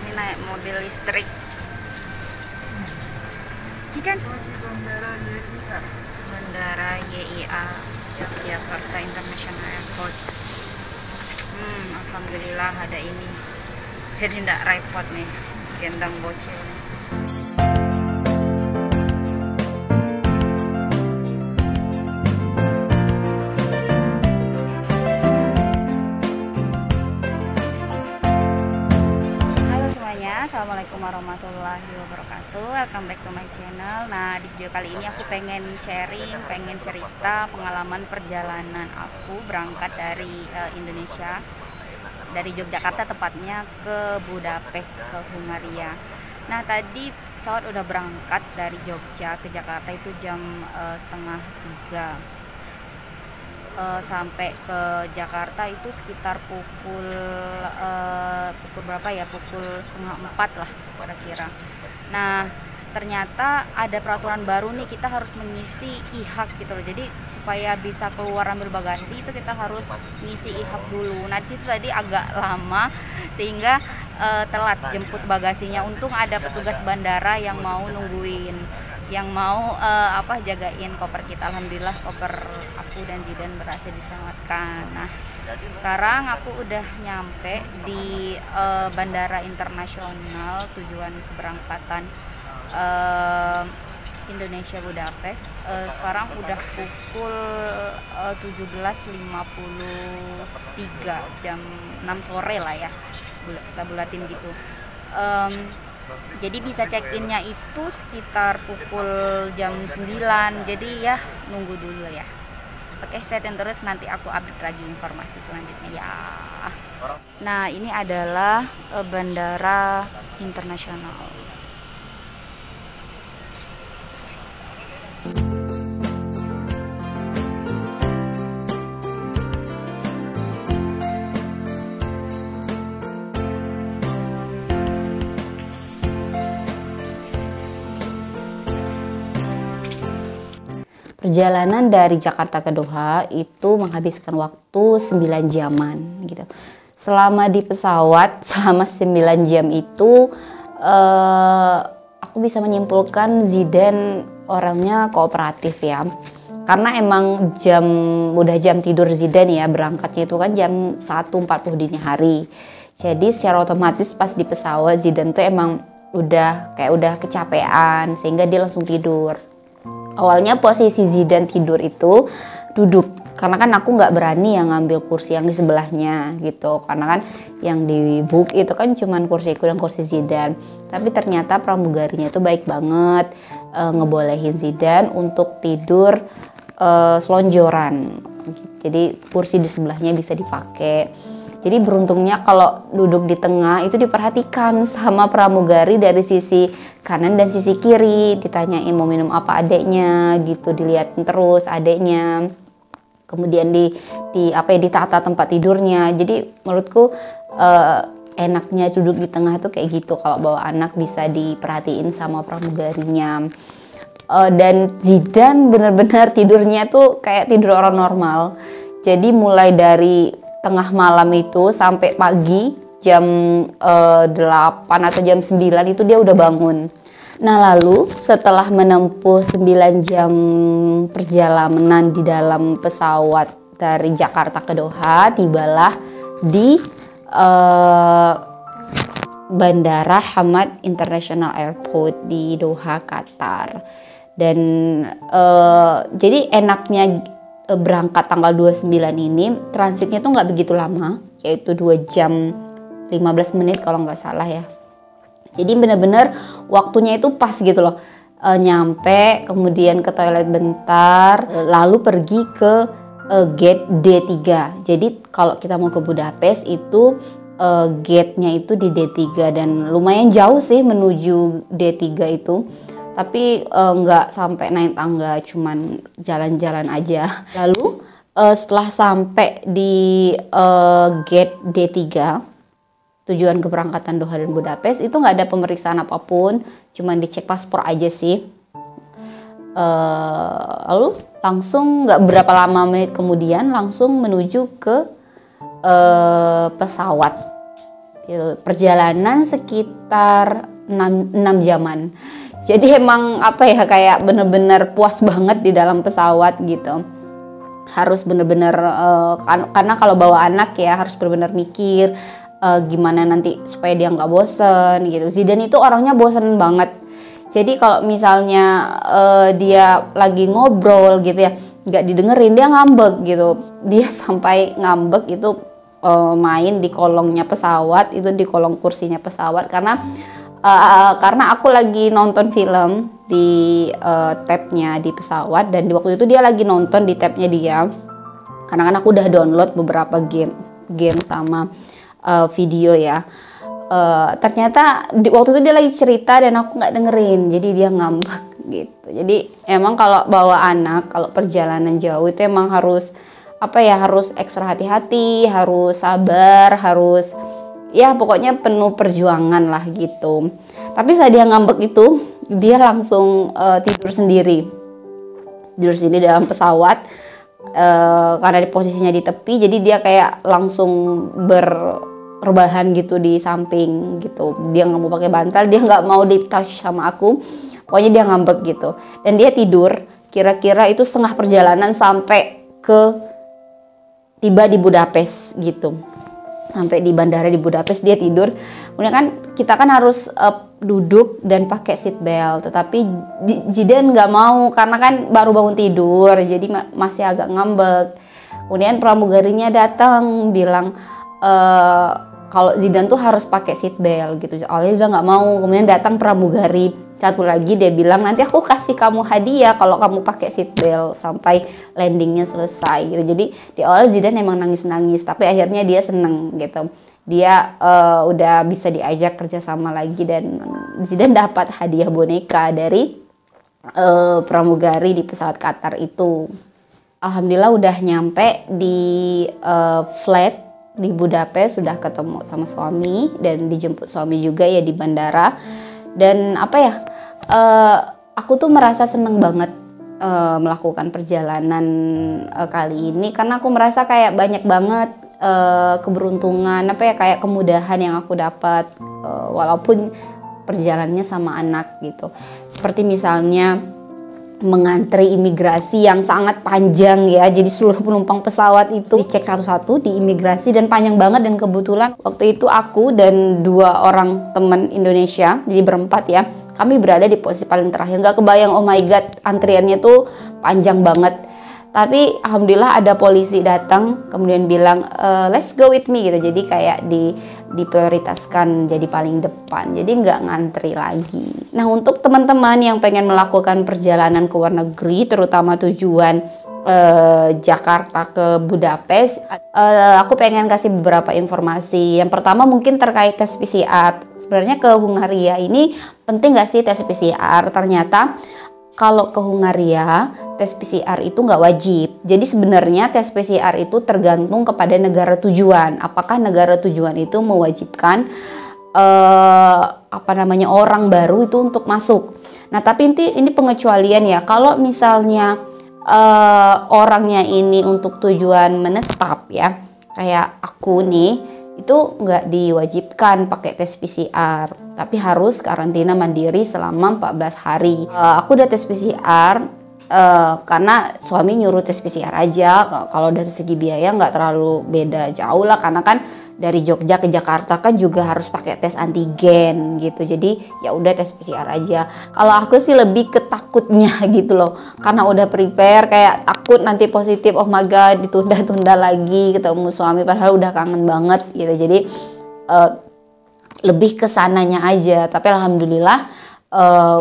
Kami naik mobil listrik. Cican. Bandara YIA Yogyakarta International Airport. Alhamdulillah ada ini. Jadi tidak repot nih gendong bocil. Assalamualaikum warahmatullahi wabarakatuh. Welcome back to my channel. Nah, di video kali ini aku pengen sharing, pengen cerita pengalaman perjalanan aku berangkat dari Indonesia, dari Yogyakarta tepatnya ke Budapest, ke Hungaria. Nah, tadi pesawat udah berangkat dari Jogja ke Jakarta itu jam setengah 3. Sampai ke Jakarta itu sekitar pukul berapa ya, pukul setengah 4 lah kira-kira. Nah, ternyata ada peraturan baru nih, kita harus mengisi e-hak gitu loh. Jadi supaya bisa keluar ambil bagasi itu kita harus ngisi e-hak dulu. Nah, di situ tadi agak lama sehingga telat jemput bagasinya. Untung ada petugas bandara yang mau nungguin, yang mau jagain koper kita. Alhamdulillah koper aku dan Zidan berhasil diselamatkan. Nah, sekarang aku udah nyampe di bandara internasional tujuan keberangkatan Indonesia Budapest. Sekarang udah pukul 17.53, jam 6 sore lah ya, kita bulatin gitu. Jadi bisa check-innya itu sekitar pukul jam 9. Jadi ya nunggu dulu ya. Oke, stay tune terus, nanti aku update lagi informasi selanjutnya ya. Nah, ini adalah bandara internasional. Perjalanan dari Jakarta ke Doha itu menghabiskan waktu 9 jaman gitu. Selama di pesawat, selama 9 jam itu aku bisa menyimpulkan Zidan orangnya kooperatif ya. Karena emang udah jam tidur Zidan ya, berangkatnya itu kan jam 1.40 dini hari. Jadi secara otomatis pas di pesawat Zidan tuh emang udah kecapean sehingga dia langsung tidur. Awalnya posisi Zidan tidur itu duduk, karena kan aku nggak berani yang ngambil kursi yang di sebelahnya gitu, karena kan yang di book itu kan cuman kursiku dan kursi Zidan. Tapi ternyata pramugarinya itu baik banget, ngebolehin Zidan untuk tidur selonjoran, jadi kursi di sebelahnya bisa dipakai. Jadi beruntungnya kalau duduk di tengah itu diperhatikan sama pramugari dari sisi kanan dan sisi kiri, ditanyain mau minum apa adeknya gitu, dilihatin terus adeknya. Kemudian ditata tempat tidurnya. Jadi menurutku enaknya duduk di tengah tuh kayak gitu, kalau bawa anak bisa diperhatiin sama pramugarinya. Dan Zidan benar-benar tidurnya tuh kayak tidur orang normal. Jadi mulai dari tengah malam itu sampai pagi jam 8 atau jam 9 itu dia udah bangun. Nah, lalu setelah menempuh 9 jam perjalanan di dalam pesawat dari Jakarta ke Doha, tibalah di Bandara Hamad International Airport di Doha, Qatar. Dan jadi enaknya berangkat tanggal 29 ini transitnya tuh nggak begitu lama, yaitu 2 jam 15 menit kalau nggak salah ya. Jadi benar-benar waktunya itu pas gitu loh, nyampe kemudian ke toilet bentar lalu pergi ke gate D3. Jadi kalau kita mau ke Budapest itu gate-nya itu di D3 dan lumayan jauh sih menuju D3 itu. Tapi nggak sampai naik tangga, cuman jalan-jalan aja. Lalu setelah sampai di gate D3 tujuan keberangkatan Doha dan Budapest itu nggak ada pemeriksaan apapun, cuman dicek paspor aja sih. Lalu langsung nggak berapa lama menit kemudian langsung menuju ke pesawat Gitu. Perjalanan sekitar 6 jaman. Jadi emang apa ya, kayak bener-bener puas banget di dalam pesawat gitu. Harus bener-bener karena kalau bawa anak ya harus bener-bener mikir gimana nanti supaya dia nggak bosen gitu. Zidane itu orangnya bosen banget. Jadi kalau misalnya dia lagi ngobrol gitu ya, nggak didengerin, dia ngambek gitu. Dia sampai ngambek itu main di kolongnya pesawat, itu di kolong kursinya pesawat, karena aku lagi nonton film di tabnya di pesawat, dan di waktu itu dia lagi nonton di tabnya dia. Karena kan aku udah download beberapa game sama video ya. Ternyata waktu itu dia lagi cerita dan aku nggak dengerin, jadi dia ngambek gitu. Jadi emang kalau bawa anak, kalau perjalanan jauh itu emang harus harus ekstra hati-hati, harus sabar, harus ya pokoknya penuh perjuangan lah gitu. Tapi saat dia ngambek itu, dia langsung tidur sendiri dalam pesawat, karena di posisinya di tepi, jadi dia kayak langsung berrebahan gitu di samping gitu. Dia nggak mau pakai bantal, dia nggak mau di touch sama aku, pokoknya dia ngambek gitu. Dan dia tidur, kira-kira itu setengah perjalanan sampai ke tiba di Budapest gitu. Sampai di bandara di Budapest dia tidur. Kemudian kan kita kan harus duduk dan pakai seat belt, tetapi Zidane nggak mau karena kan baru bangun tidur, jadi masih agak ngambek. Kemudian pramugarinya datang bilang kalau Zidane tuh harus pakai seat belt gitu. Awalnya dia nggak mau, kemudian datang pramugari satu lagi, dia bilang nanti aku kasih kamu hadiah kalau kamu pakai seat belt sampai landingnya selesai gitu. Jadi di awal Zidane emang nangis-nangis, tapi akhirnya dia seneng gitu. Dia udah bisa diajak kerjasama lagi, dan Zidane dapat hadiah boneka dari pramugari di pesawat Qatar itu. Alhamdulillah udah nyampe di flight di Budapest, sudah ketemu sama suami dan dijemput suami juga ya di bandara. Dan aku tuh merasa seneng banget melakukan perjalanan kali ini, karena aku merasa kayak banyak banget keberuntungan, kayak kemudahan yang aku dapat walaupun perjalanannya sama anak gitu. Seperti misalnya mengantri imigrasi yang sangat panjang ya, jadi seluruh penumpang pesawat itu dicek satu-satu di imigrasi, dan panjang banget. Dan kebetulan waktu itu aku dan 2 orang teman Indonesia, jadi berempat ya, kami berada di posisi paling terakhir. Nggak kebayang, oh my god, antriannya tuh panjang banget. Tapi alhamdulillah ada polisi datang kemudian bilang let's go with me gitu. Jadi kayak diprioritaskan jadi paling depan, jadi nggak ngantri lagi. Nah, untuk teman-teman yang pengen melakukan perjalanan ke luar negeri, terutama tujuan Jakarta ke Budapest, aku pengen kasih beberapa informasi. Yang pertama mungkin terkait tes PCR. Sebenarnya ke Hungaria ini penting nggak sih tes PCR? Ternyata kalau ke Hungaria, tes PCR itu nggak wajib. Jadi sebenarnya tes PCR itu tergantung kepada negara tujuan. Apakah negara tujuan itu mewajibkan orang baru itu untuk masuk. Nah, tapi ini pengecualian ya. Kalau misalnya orangnya ini untuk tujuan menetap ya, kayak aku nih, itu nggak diwajibkan pakai tes PCR, tapi harus karantina mandiri selama 14 hari. Aku udah tes PCR karena suami nyuruh tes PCR aja. Kalau dari segi biaya nggak terlalu beda jauh lah, karena kan dari Jogja ke Jakarta kan juga harus pakai tes antigen gitu. Jadi ya udah tes PCR aja. Kalau aku sih lebih ke takutnya gitu loh, karena udah prepare, kayak takut nanti positif, oh my god, ditunda-tunda lagi ketemu suami padahal udah kangen banget gitu. Jadi lebih ke sananya aja. Tapi alhamdulillah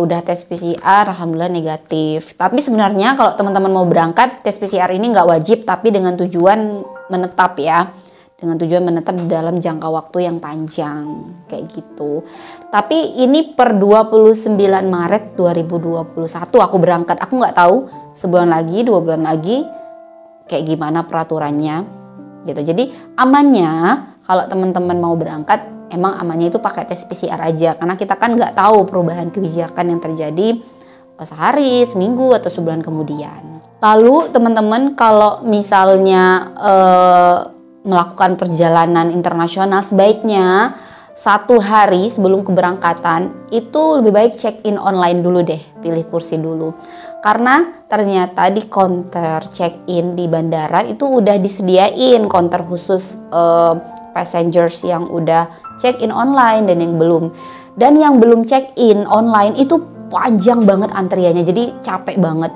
udah tes PCR, alhamdulillah negatif. Tapi sebenarnya kalau teman-teman mau berangkat, tes PCR ini nggak wajib, tapi dengan tujuan menetap ya, dengan tujuan menetap di dalam jangka waktu yang panjang kayak gitu. Tapi ini per 29 Maret 2021 aku berangkat. Aku nggak tahu sebulan lagi, 2 bulan lagi kayak gimana peraturannya gitu. Jadi amannya kalau teman-teman mau berangkat, emang amannya itu pakai tes PCR aja, karena kita kan nggak tahu perubahan kebijakan yang terjadi sehari, seminggu, atau sebulan kemudian. Lalu teman-teman kalau misalnya melakukan perjalanan internasional, sebaiknya 1 hari sebelum keberangkatan itu lebih baik check in online dulu deh, pilih kursi dulu. Karena ternyata di counter check in di bandara itu udah disediain counter khusus passengers yang udah check in online dan yang belum. Dan yang belum check in online itu panjang banget antriannya, jadi capek banget.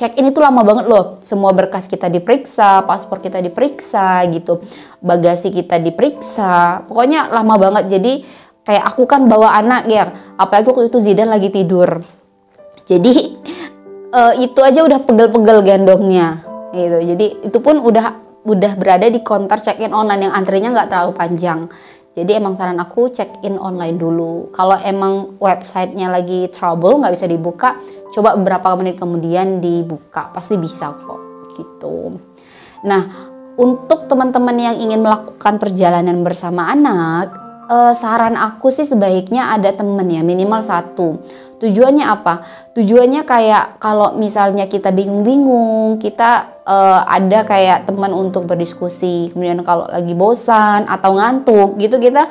Check in itu lama banget loh, semua berkas kita diperiksa, paspor kita diperiksa gitu, bagasi kita diperiksa, pokoknya lama banget. Jadi kayak aku kan bawa anak ya, apalagi waktu itu Zidan lagi tidur, jadi itu aja udah pegel-pegel gendongnya gitu. Jadi itu pun udah berada di counter check in online yang antrinya nggak terlalu panjang. Jadi emang saran aku check in online dulu. Kalau emang websitenya lagi trouble nggak bisa dibuka, coba beberapa menit kemudian dibuka, pasti bisa kok gitu. Nah, untuk teman-teman yang ingin melakukan perjalanan bersama anak, saran aku sih sebaiknya ada temen ya, minimal 1. Tujuannya apa? Tujuannya kayak kalau misalnya kita bingung-bingung, kita ada kayak teman untuk berdiskusi. Kemudian kalau lagi bosan atau ngantuk gitu, kita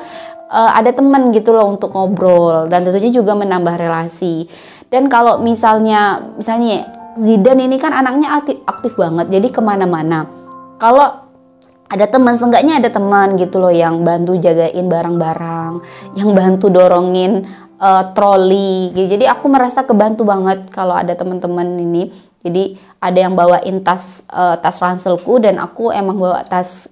ada teman gitu loh untuk ngobrol, dan tentunya juga menambah relasi. Dan kalau misalnya Zidan ini kan anaknya aktif banget, jadi kemana-mana. Kalau ada teman, seenggaknya ada teman gitu loh yang bantu jagain barang-barang, yang bantu dorongin troli gitu. Jadi aku merasa kebantu banget kalau ada teman-teman ini. Jadi ada yang bawain tas ranselku, dan aku emang bawa tas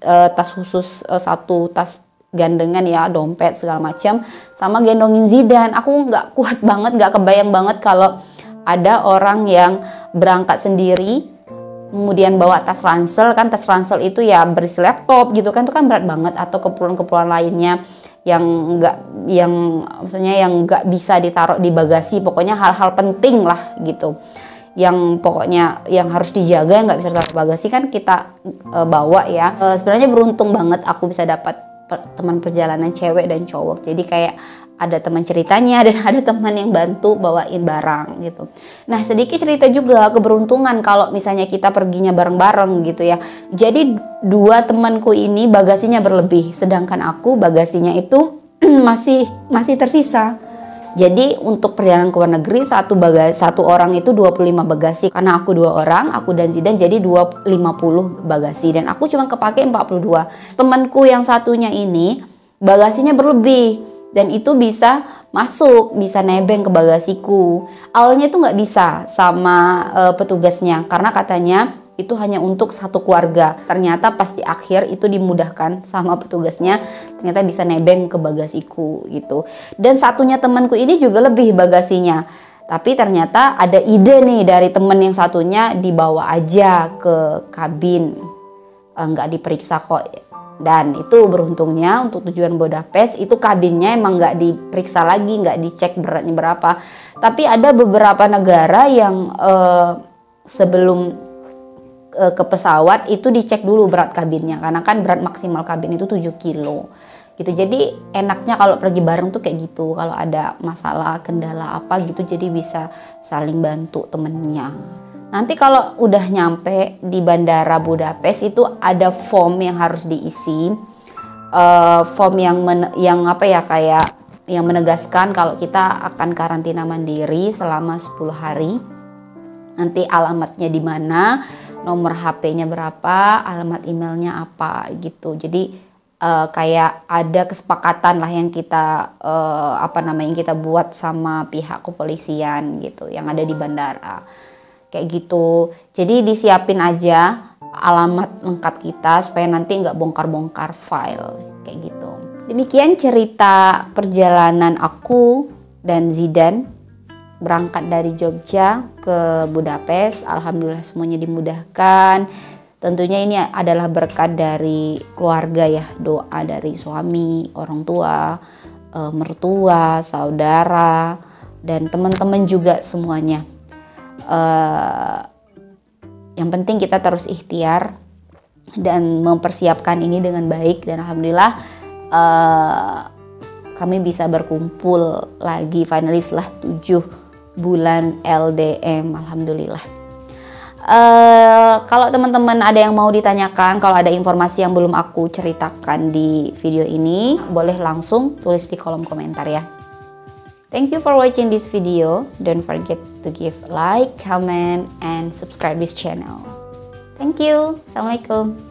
khusus, 1 tas gandengan ya, dompet segala macam, sama gendongin Zidan. Aku nggak kuat banget, nggak kebayang banget kalau ada orang yang berangkat sendiri kemudian bawa tas ransel. Kan tas ransel itu ya berisi laptop gitu kan, itu kan berat banget, atau keperluan-keperluan lainnya yang nggak bisa ditaruh di bagasi. Pokoknya hal-hal penting lah gitu, yang pokoknya yang harus dijaga, yang nggak bisa ditaruh bagasi kan kita bawa ya. Sebenarnya beruntung banget aku bisa dapat teman perjalanan cewek dan cowok. Jadi kayak ada teman ceritanya dan ada teman yang bantu bawain barang gitu. Nah, sedikit cerita juga keberuntungan kalau misalnya kita perginya bareng-bareng gitu ya. Jadi 2 temanku ini bagasinya berlebih, sedangkan aku bagasinya itu masih tersisa. Jadi untuk perjalanan ke luar negeri, satu orang itu 25 bagasi. Karena aku 2 orang, aku dan Zidan, jadi 50 bagasi. Dan aku cuma kepake 42. Temanku yang satunya ini bagasinya berlebih, dan itu bisa masuk, bisa nebeng ke bagasiku. Awalnya itu nggak bisa sama petugasnya, karena katanya itu hanya untuk 1 keluarga. Ternyata pas di akhir itu dimudahkan sama petugasnya, ternyata bisa nebeng ke bagasiku gitu. Dan satunya temanku ini juga lebih bagasinya, tapi ternyata ada ide nih dari temen yang satunya, dibawa aja ke kabin, nggak diperiksa kok. Dan itu beruntungnya untuk tujuan Budapest itu kabinnya emang nggak diperiksa lagi, nggak dicek beratnya berapa. Tapi ada beberapa negara yang sebelum ke pesawat itu dicek dulu berat kabinnya, karena kan berat maksimal kabin itu 7 kilo gitu. Jadi enaknya kalau pergi bareng tuh kayak gitu, kalau ada masalah kendala apa gitu jadi bisa saling bantu temennya. Nanti kalau udah nyampe di bandara Budapest itu ada form yang harus diisi, form yang menegaskan kalau kita akan karantina mandiri selama 10 hari. Nanti alamatnya di mana, nomor HP-nya berapa, alamat emailnya apa gitu. Jadi kayak ada kesepakatan lah yang kita yang kita buat sama pihak kepolisian gitu yang ada di bandara. Kayak gitu. Jadi disiapin aja alamat lengkap kita supaya nanti nggak bongkar-bongkar file kayak gitu. Demikian cerita perjalanan aku dan Zidan berangkat dari Jogja ke Budapest. Alhamdulillah semuanya dimudahkan. Tentunya ini adalah berkat dari keluarga ya, doa dari suami, orang tua, mertua, saudara, dan teman-teman juga semuanya. Yang penting kita terus ikhtiar dan mempersiapkan ini dengan baik, dan alhamdulillah kami bisa berkumpul lagi finally setelah 7 bulan LDM, alhamdulillah. Kalau teman-teman ada yang mau ditanyakan, kalau ada informasi yang belum aku ceritakan di video ini, boleh langsung tulis di kolom komentar ya. Thank you for watching this video. Don't forget to give like, comment, and subscribe this channel. Thank you. Assalamualaikum.